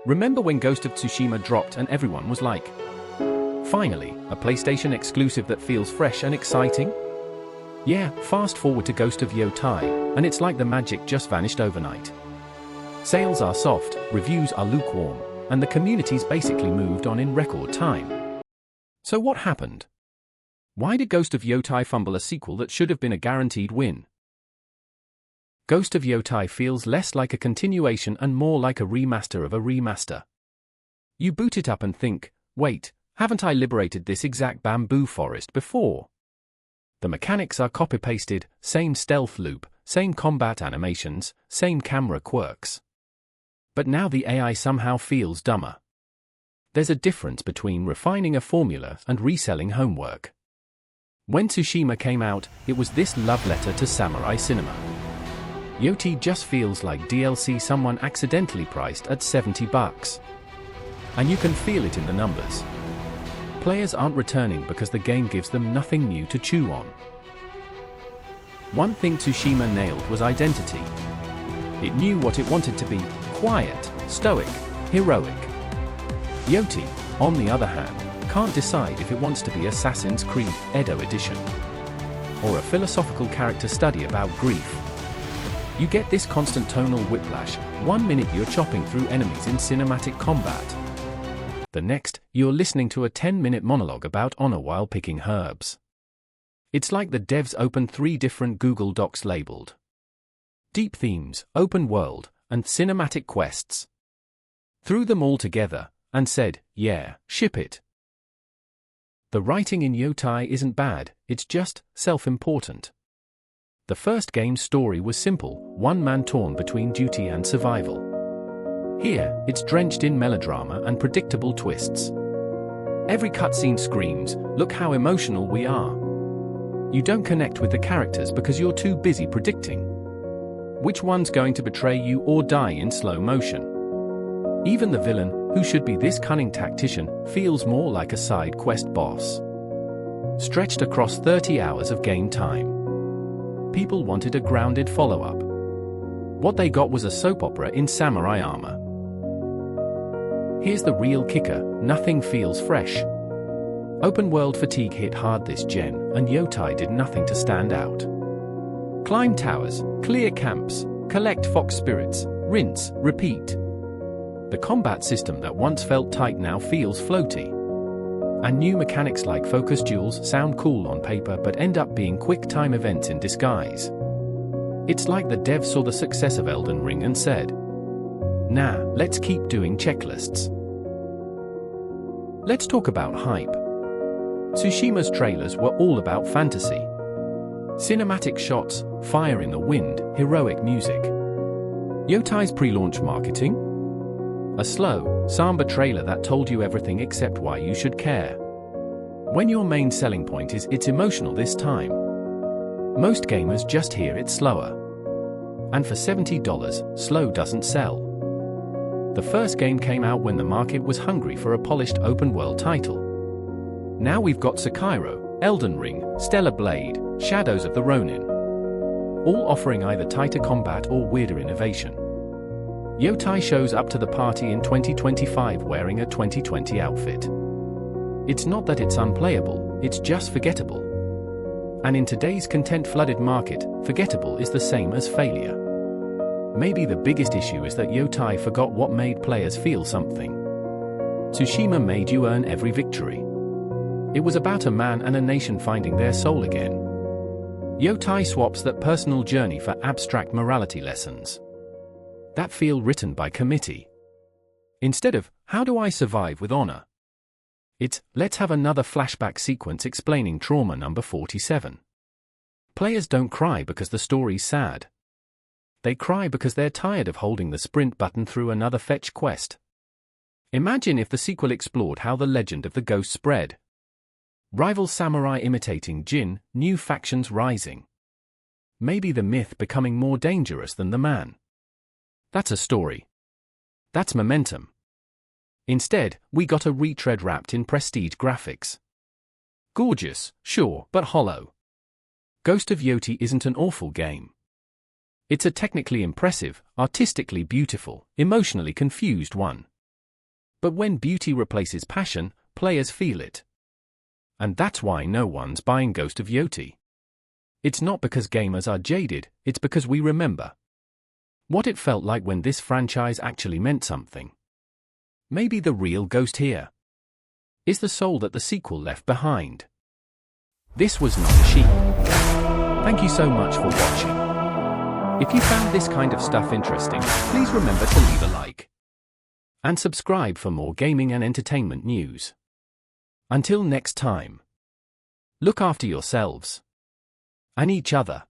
Remember when Ghost of Tsushima dropped and everyone was like, finally, a PlayStation exclusive that feels fresh and exciting? Yeah, fast forward to Ghost of Yotei, and it's like the magic just vanished overnight. Sales are soft, reviews are lukewarm, and the community's basically moved on in record time. So what happened? Why did Ghost of Yotei fumble a sequel that should have been a guaranteed win? Ghost of Yotei feels less like a continuation and more like a remaster of a remaster. You boot it up and think, wait, haven't I liberated this exact bamboo forest before? The mechanics are copy-pasted, same stealth loop, same combat animations, same camera quirks. But now the AI somehow feels dumber. There's a difference between refining a formula and reselling homework. When Tsushima came out, it was this love letter to samurai cinema. Yotei just feels like DLC someone accidentally priced at $70. And you can feel it in the numbers. Players aren't returning because the game gives them nothing new to chew on. One thing Tsushima nailed was identity. It knew what it wanted to be: quiet, stoic, heroic. Yotei, on the other hand, can't decide if it wants to be Assassin's Creed Edo Edition or a philosophical character study about grief. You get this constant tonal whiplash. 1 minute you're chopping through enemies in cinematic combat. The next, you're listening to a 10-minute monologue about honor while picking herbs. It's like the devs opened 3 different Google Docs labeled Deep Themes, Open World, and Cinematic Quests. Threw them all together, and said, yeah, ship it. The writing in Yotei isn't bad, it's just self-important. The first game's story was simple, one man torn between duty and survival. Here, it's drenched in melodrama and predictable twists. Every cutscene screams, look how emotional we are. You don't connect with the characters because you're too busy predicting which one's going to betray you or die in slow motion. Even the villain, who should be this cunning tactician, feels more like a side quest boss. Stretched across 30 hours of game time. People wanted a grounded follow-up. What they got was a soap opera in samurai armor. Here's the real kicker, nothing feels fresh. Open world fatigue hit hard this gen, and Yotei did nothing to stand out. Climb towers, clear camps, collect fox spirits, rinse, repeat. The combat system that once felt tight now feels floaty. And new mechanics like focus duels sound cool on paper but end up being quick-time events in disguise. It's like the devs saw the success of Elden Ring and said, nah, let's keep doing checklists. Let's talk about hype. Tsushima's trailers were all about fantasy. Cinematic shots, fire in the wind, heroic music. Yotei's pre-launch marketing? A slow, somber trailer that told you everything except why you should care. When your main selling point is it's emotional this time. Most gamers just hear it's slower. And for $70, slow doesn't sell. The first game came out when the market was hungry for a polished open-world title. Now we've got Sekiro, Elden Ring, Stellar Blade, Shadows of the Ronin. All offering either tighter combat or weirder innovation. Yotei shows up to the party in 2025 wearing a 2020 outfit. It's not that it's unplayable, it's just forgettable. And in today's content-flooded market, forgettable is the same as failure. Maybe the biggest issue is that Yotei forgot what made players feel something. Tsushima made you earn every victory. It was about a man and a nation finding their soul again. Yotei swaps that personal journey for abstract morality lessons that feel written by committee. Instead of, how do I survive with honor? It's, let's have another flashback sequence explaining trauma number 47. Players don't cry because the story's sad. They cry because they're tired of holding the sprint button through another fetch quest. Imagine if the sequel explored how the legend of the ghost spread. Rival samurai imitating Jin, new factions rising. Maybe the myth becoming more dangerous than the man. That's a story. That's momentum. Instead, we got a retread wrapped in prestige graphics. Gorgeous, sure, but hollow. Ghost of Yotei isn't an awful game. It's a technically impressive, artistically beautiful, emotionally confused one. But when beauty replaces passion, players feel it. And that's why no one's buying Ghost of Yotei. It's not because gamers are jaded, it's because we remember what it felt like when this franchise actually meant something. Maybe the real ghost here is the soul that the sequel left behind. This was not a sheep. Thank you so much for watching. If you found this kind of stuff interesting, please remember to leave a like and subscribe for more gaming and entertainment news. Until next time, look after yourselves and each other.